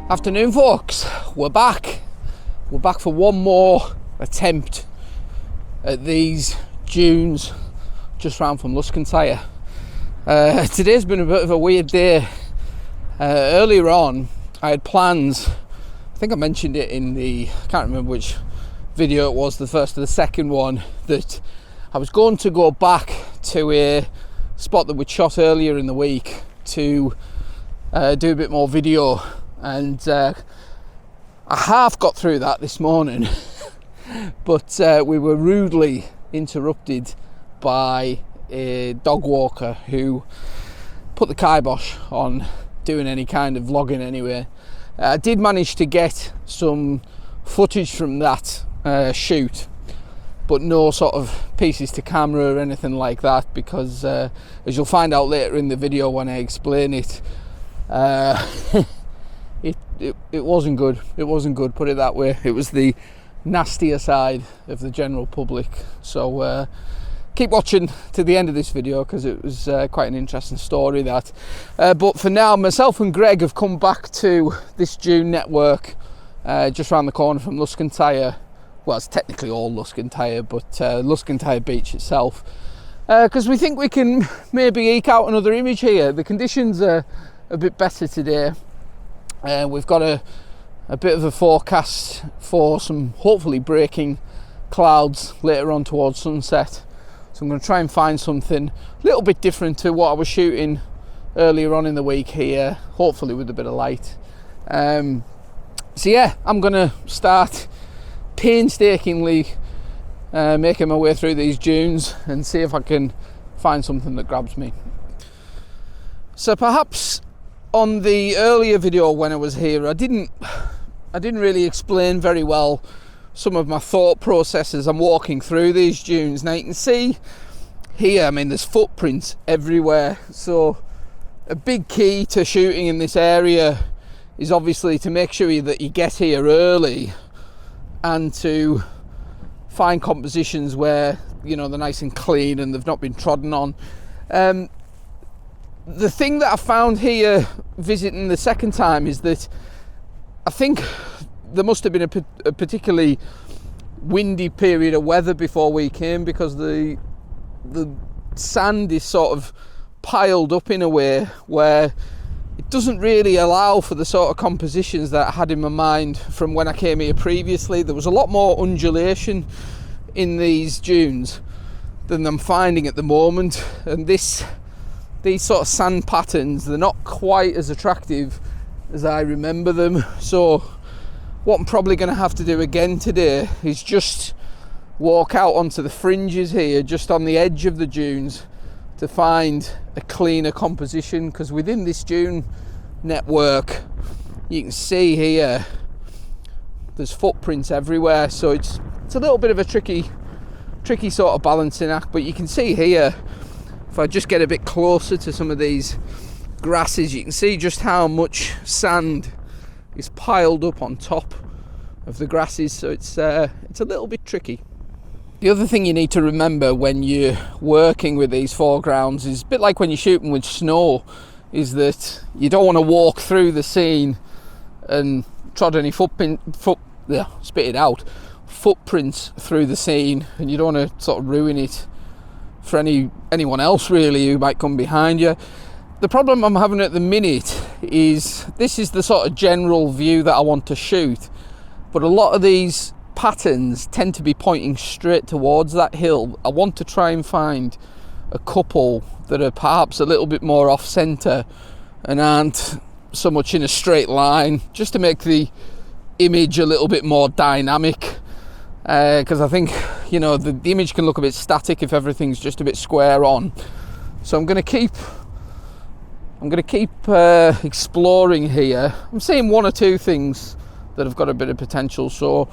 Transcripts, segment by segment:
Afternoon, folks. We're back for one more attempt at these dunes just round from Luscantire. Today's been a bit of a weird day. Earlier on I had plans, I think I mentioned it in the, I can't remember which video it was, the first or the second one, that I was going to go back to a spot that we'd shot earlier in the week to do a bit more video. And I half got through that this morning, but we were rudely interrupted by a dog walker who put the kibosh on doing any kind of vlogging anyway. I did manage to get some footage from that shoot, but no sort of pieces to camera or anything like that, because as you'll find out later in the video when I explain it, it wasn't good. It wasn't good, put it that way. It was the nastier side of the general public. So keep watching to the end of this video, because it was quite an interesting story, that. But for now, myself and Greg have come back to this dune network just around the corner from Luscantire. Well, it's technically all Luscantire, but Luscantire beach itself, because we think we can maybe eke out another image here. The conditions are a bit better today. We've got a bit of a forecast for some hopefully breaking clouds later on towards sunset, so I'm going to try and find something a little bit different to what I was shooting earlier on in the week here, hopefully with a bit of light. So yeah, I'm going to start painstakingly making my way through these dunes and see if I can find something that grabs me. So perhaps on the earlier video when I was here, I didn't really explain very well some of my thought processes. I'm walking through these dunes. Now you can see here, I mean, there's footprints everywhere. So a big key to shooting in this area is obviously to make sure that you get here early and to find compositions where, you know, they're nice and clean and they've not been trodden on. The thing that I found here visiting the second time is that I think there must have been a particularly windy period of weather before we came, because the sand is sort of piled up in a way where it doesn't really allow for the sort of compositions that I had in my mind from when I came here previously. There was a lot more undulation in these dunes than I'm finding at the moment, and these sort of sand patterns, they're not quite as attractive as I remember them. So what I'm probably going to have to do again today is just walk out onto the fringes here, just on the edge of the dunes, to find a cleaner composition, because within this dune network you can see here there's footprints everywhere. So it's a little bit of a tricky sort of balancing act. But you can see here, if I just get a bit closer to some of these grasses, you can see just how much sand is piled up on top of the grasses. So it's a little bit tricky. The other thing you need to remember when you're working with these foregrounds is a bit like when you're shooting with snow, is that you don't want to walk through the scene and trod any footprints through the scene, and you don't want to sort of ruin it for anyone else really who might come behind you. The problem I'm having at the minute is this is the sort of general view that I want to shoot, but a lot of these patterns tend to be pointing straight towards that hill. I want to try and find a couple that are perhaps a little bit more off center and aren't so much in a straight line, just to make the image a little bit more dynamic. Because I think, you know, the image can look a bit static if everything's just a bit square on. So I'm going to keep exploring here. I'm seeing one or two things that have got a bit of potential, so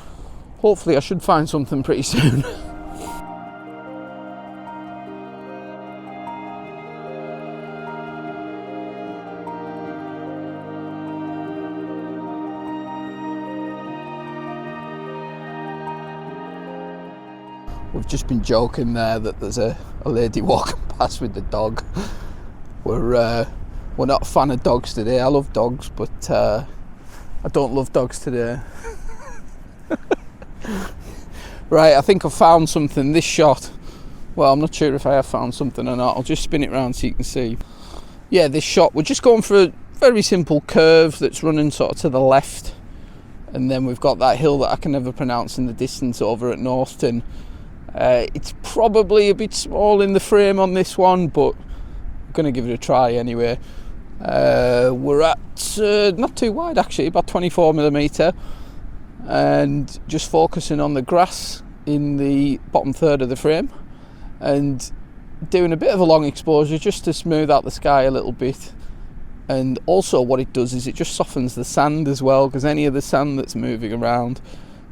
hopefully I should find something pretty soon. We've just been joking there that there's a lady walking past with the dog. We're not a fan of dogs today. I love dogs, but I don't love dogs today. Right, I think I've found something. This shot, well, I'm not sure if I have found something or not. I'll just spin it around so you can see. Yeah, this shot, we're just going for a very simple curve that's running sort of to the left, and then we've got that hill that I can never pronounce in the distance over at Northton. It's probably a bit small in the frame on this one, but I'm going to give it a try anyway. We're at not too wide actually, about 24mm, and just focusing on the grass in the bottom third of the frame and doing a bit of a long exposure just to smooth out the sky a little bit. And also what it does is it just softens the sand as well, because any of the sand that's moving around,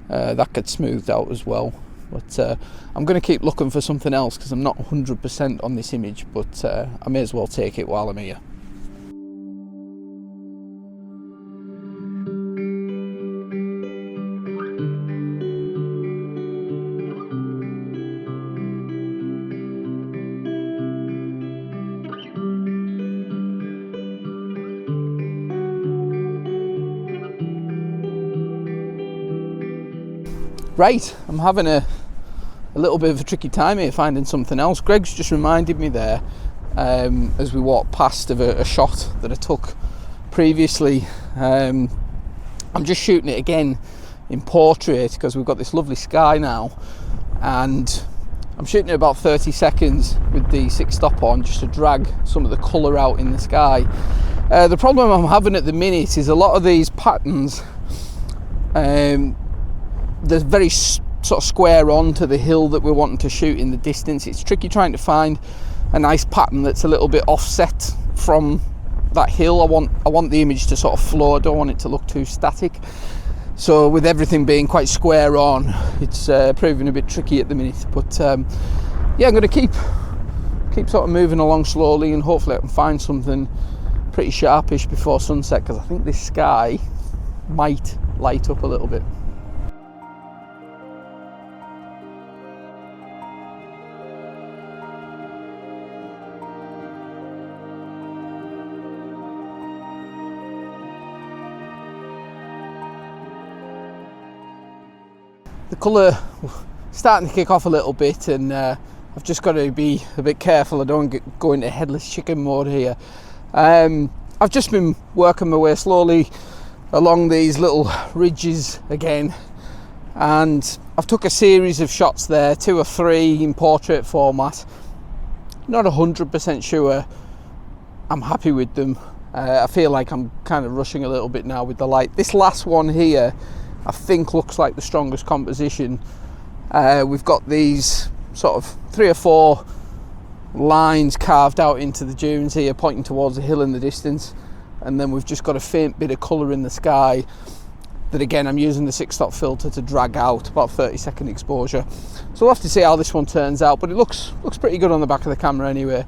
that gets smoothed out as well. But I'm going to keep looking for something else because I'm not 100% on this image, but I may as well take it while I'm here. Right, I'm having a little bit of a tricky time here finding something else. Greg's just reminded me there, as we walked past, of a shot that I took previously. I'm just shooting it again in portrait because we've got this lovely sky now, and I'm shooting it about 30 seconds with the 6-stop on just to drag some of the colour out in the sky. The problem I'm having at the minute is a lot of these patterns, they're very sort of square on to the hill that we're wanting to shoot in the distance. It's tricky trying to find a nice pattern that's a little bit offset from that hill. I want the image to sort of flow. I don't want it to look too static. So with everything being quite square on, it's proving a bit tricky at the minute. But yeah, I'm going to keep sort of moving along slowly, and hopefully I can find something pretty sharpish before sunset, because I think this sky might light up a little bit. The colour starting to kick off a little bit, and I've just got to be a bit careful I don't go into headless chicken mode here. I've just been working my way slowly along these little ridges again, and I've took a series of shots there, 2 or 3 in portrait format. Not 100% sure I'm happy with them. I feel like I'm kind of rushing a little bit now with the light. This last one here I think looks like the strongest composition. We've got these sort of 3 or 4 lines carved out into the dunes here, pointing towards the hill in the distance, and then we've just got a faint bit of colour in the sky that, again, I'm using the 6-stop filter to drag out, about 30-second exposure. So we'll have to see how this one turns out, but it looks pretty good on the back of the camera anyway.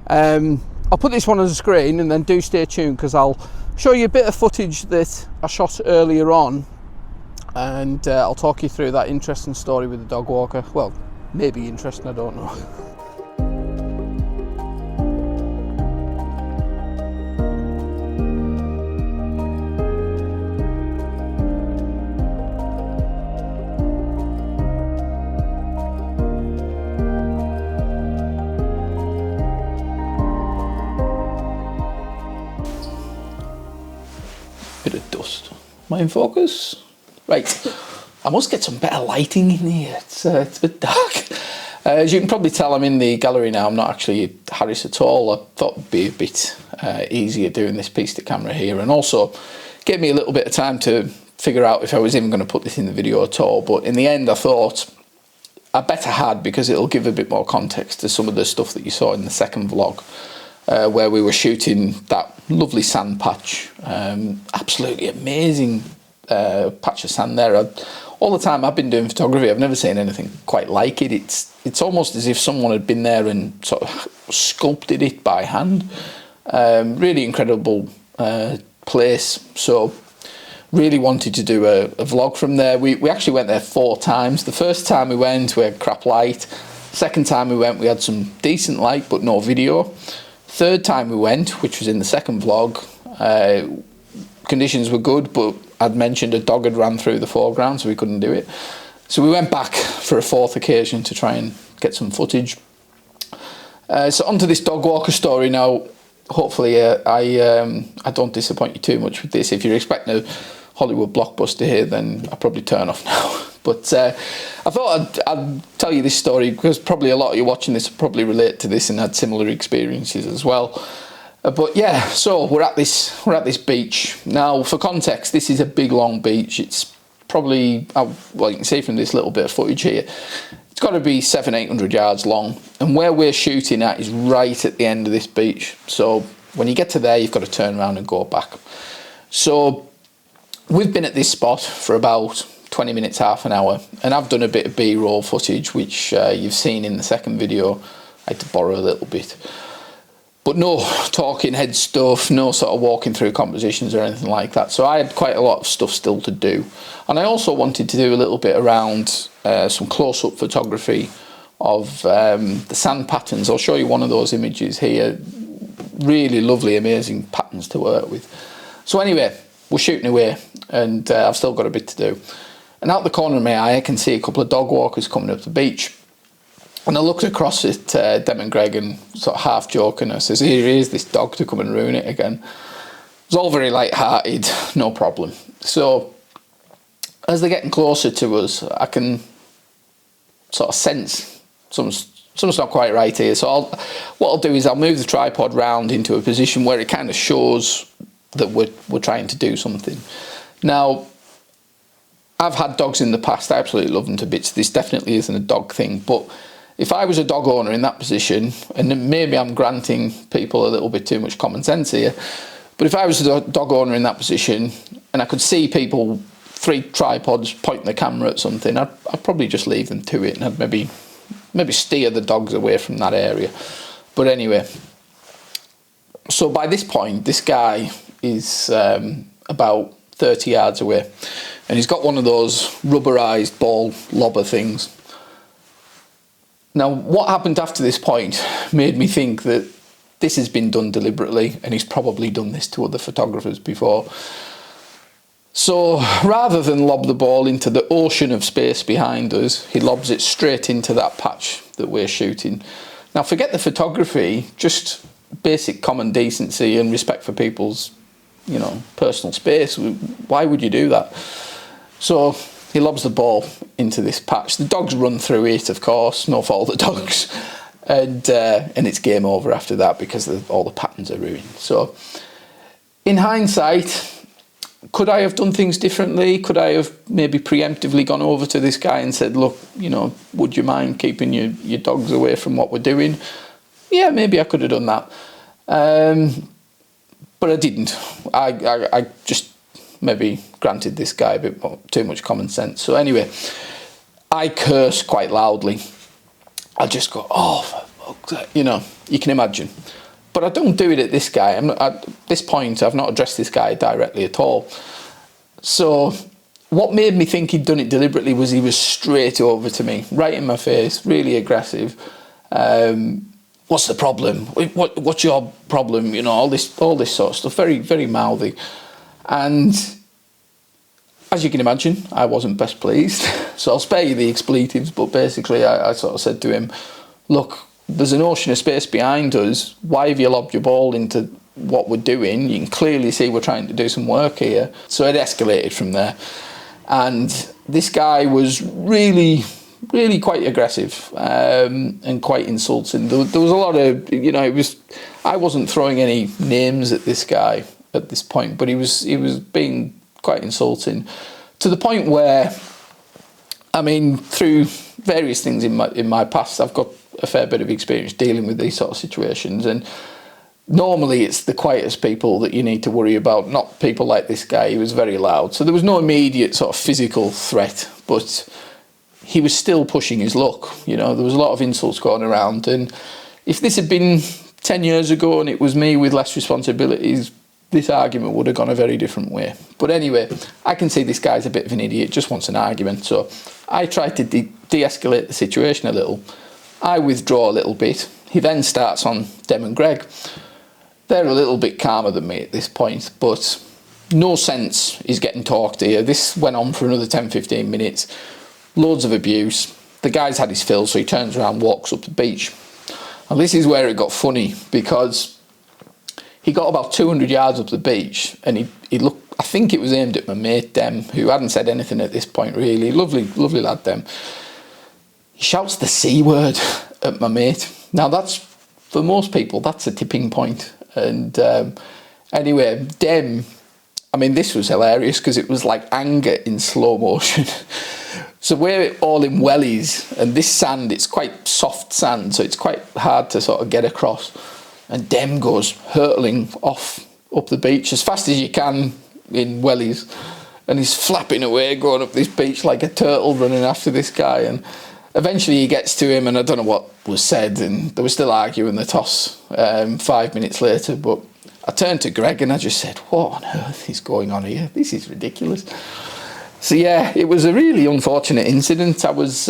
I'll put this one on the screen, and then do stay tuned because I'll show you a bit of footage that I shot earlier on, and I'll talk you through that interesting story with the dog walker. Well, maybe interesting, I don't know. Bit of dust. Am I in focus? Right, I must get some better lighting in here. It's a bit dark. As you can probably tell, I'm in the gallery now. I'm not actually at Harris at all. I thought it'd be a bit easier doing this piece to camera here, and also give me a little bit of time to figure out if I was even going to put this in the video at all. But in the end, I thought I better had, because it'll give a bit more context to some of the stuff that you saw in the second vlog, where we were shooting that lovely sand patch. Absolutely amazing patch of sand there. All the time I've been doing photography, I've never seen anything quite like it. It's almost as if someone had been there and sort of sculpted it by hand. Really incredible place. So really wanted to do a vlog from there. We actually went there 4 times. The first time we went, we had crap light. Second time we went, we had some decent light but no video. Third time we went, which was in the second vlog, conditions were good, but I'd mentioned a dog had ran through the foreground, so we couldn't do it. So we went back for a fourth occasion to try and get some footage. So onto this dog walker story now. Hopefully I don't disappoint you too much with this. If you're expecting a Hollywood blockbuster here, then I'll probably turn off now. But I thought I'd tell you this story because probably a lot of you watching this will probably relate to this and had similar experiences as well. But yeah, so we're at this beach now. For context, this is a big long beach. It's probably, well, you can see from this little bit of footage here, it's got to be 700-800 yards long, and where we're shooting at is right at the end of this beach. So when you get to there, you've got to turn around and go back. So we've been at this spot for about 20 minutes, half an hour, and I've done a bit of B-roll footage, which you've seen in the second video. I had to borrow a little bit. But no talking head stuff, no sort of walking through compositions or anything like that. So I had quite a lot of stuff still to do. And I also wanted to do a little bit around some close-up photography of the sand patterns. I'll show you one of those images here. Really lovely, amazing patterns to work with. So anyway, we're shooting away, and I've still got a bit to do. And out the corner of my eye, I can see a couple of dog walkers coming up the beach. And I looked across at Dem and Greg and sort of half joking, I says, here is this dog to come and ruin it again. It was all very light-hearted, no problem. So as they're getting closer to us, I can sort of sense something's not quite right here. So what I'll do is I'll move the tripod round into a position where it kind of shows that we're trying to do something. Now, I've had dogs in the past. I absolutely love them to bits. This definitely isn't a dog thing, but if I was a dog owner in that position, and maybe I'm granting people a little bit too much common sense here, but if I was a dog owner in that position and I could see people, 3 tripods pointing the camera at something, I'd probably just leave them to it, and I'd maybe steer the dogs away from that area. But anyway, so by this point, this guy is about 30 yards away, and he's got one of those rubberized ball lobber things. Now, what happened after this point made me think that this has been done deliberately, and he's probably done this to other photographers before. So rather than lob the ball into the ocean of space behind us, he lobs it straight into that patch that we're shooting. Now, forget the photography, just basic common decency and respect for people's, personal space. Why would you do that? So he lobs the ball into this patch. The dogs run through it, of course, no fault of the dogs, and it's game over after that because all the patterns are ruined. So in hindsight, could I have done things differently? Could I have maybe preemptively gone over to this guy and said, look, would you mind keeping your dogs away from what we're doing? Yeah, maybe I could have done that. But I didn't. I just maybe granted this guy a bit too much common sense. So anyway, I curse quite loudly. I just go, oh, for fuck's sake, you can imagine. But I don't do it at this guy. At this point, I've not addressed this guy directly at all. So what made me think he'd done it deliberately was he was straight over to me, right in my face, really aggressive. What's the problem? What's your problem? All this sort of stuff. Very, very mouthy. And as you can imagine, I wasn't best pleased. So I'll spare you the expletives, but basically I sort of said to him, look, there's an ocean of space behind us. Why have you lobbed your ball into what we're doing? You can clearly see we're trying to do some work here. So it escalated from there. And this guy was really, really quite aggressive and quite insulting. There was a lot of, I wasn't throwing any names at this guy at this point, but he was being quite insulting to the point where, through various things in my past, I've got a fair bit of experience dealing with these sort of situations, and normally it's the quietest people that you need to worry about, not people like this guy. He was very loud, so there was no immediate sort of physical threat, but he was still pushing his luck. There was a lot of insults going around, and if this had been 10 years ago and it was me with less responsibilities, this argument would have gone a very different way. But anyway, I can see this guy's a bit of an idiot, just wants an argument, so I tried to de-escalate the situation a little. I withdraw a little bit. He then starts on Dem and Greg. They're a little bit calmer than me at this point, but no sense is getting talked here. This went on for another 10-15 minutes. Loads of abuse. The guy's had his fill, so he turns around, walks up the beach. And this is where it got funny, because he got about 200 yards up the beach, and he looked, I think it was aimed at my mate Dem, who hadn't said anything at this point really. Lovely lad Dem. He shouts the C word at my mate. Now that's, for most people, that's a tipping point. And anyway, Dem, I mean, this was hilarious because it was like anger in slow motion. So we're all in wellies, and this sand, it's quite soft sand, so it's quite hard to sort of get across. And Dem goes hurtling off up the beach as fast as you can in wellies, and he's flapping away going up this beach like a turtle running after this guy. And eventually he gets to him, and I don't know what was said, and they were still arguing the toss 5 minutes later. But I turned to Greg and I just said, what on earth is going on here? This is ridiculous. So yeah, it was a really unfortunate incident. I was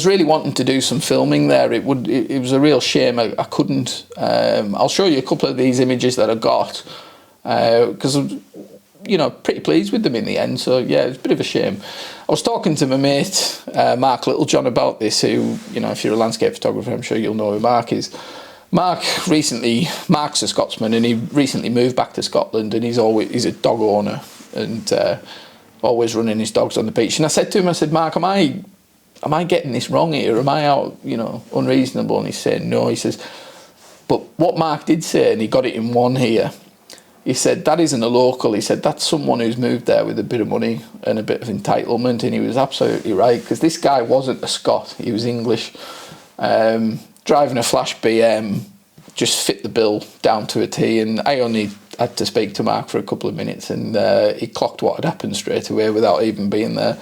really wanting to do some filming there. It was a real shame I couldn't. I'll show you a couple of these images that I got, because you know, pretty pleased with them in the end. So yeah, it's a bit of a shame. I was talking to my mate Mark Littlejohn about this, who, you know, if you're a landscape photographer, I'm sure you'll know who Mark is. Mark's a Scotsman, and he recently moved back to Scotland, and he's a dog owner, and always running his dogs on the beach. And I said to him, I said, Mark, am I getting this wrong here? Am I out, you know, unreasonable? And he's saying no. He says, but what Mark did say, and he got it in one here, he said, that isn't a local. He said, that's someone who's moved there with a bit of money and a bit of entitlement. And he was absolutely right, because this guy wasn't a Scot. He was English. Driving a flash BM, just fit the bill down to a T. And I only had to speak to Mark for a couple of minutes, and he clocked what had happened straight away without even being there.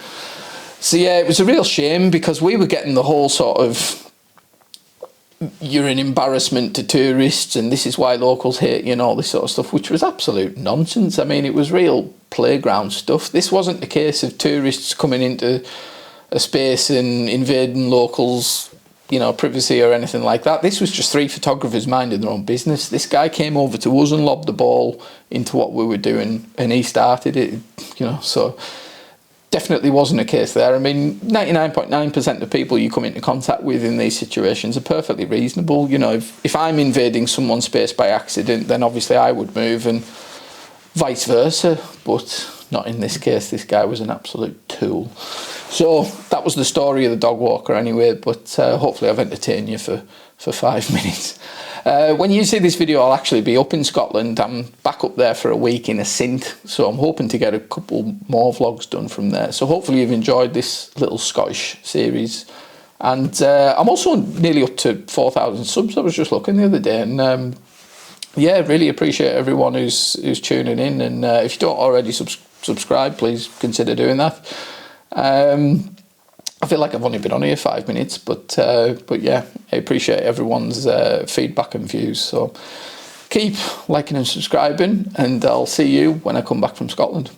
So yeah, it was a real shame, because we were getting the whole sort of, you're an embarrassment to tourists and this is why locals hate you and all this sort of stuff, which was absolute nonsense. I mean, it was real playground stuff. This wasn't the case of tourists coming into a space and invading locals, you know, privacy or anything like that. This was just three photographers minding their own business. This guy came over to us and lobbed the ball into what we were doing, and he started it, you know. So definitely wasn't a case there. I mean, 99.9% of people you come into contact with in these situations are perfectly reasonable. You know, if I'm invading someone's space by accident, then obviously I would move, and vice versa. But not in this case. This guy was an absolute tool. So that was the story of the dog walker anyway, but hopefully I've entertained you for 5 minutes. When you see this video, I'll actually be up in Scotland. I'm back up there for a week in a Sint, so I'm hoping to get a couple more vlogs done from there. So hopefully you've enjoyed this little Scottish series. And I'm also nearly up to 4,000 subs. I was just looking the other day, and yeah, really appreciate everyone who's tuning in. And if you don't already subscribe, please consider doing that. I feel like I've only been on here 5 minutes, but yeah, I appreciate everyone's feedback and views. So keep liking and subscribing, and I'll see you when I come back from Scotland.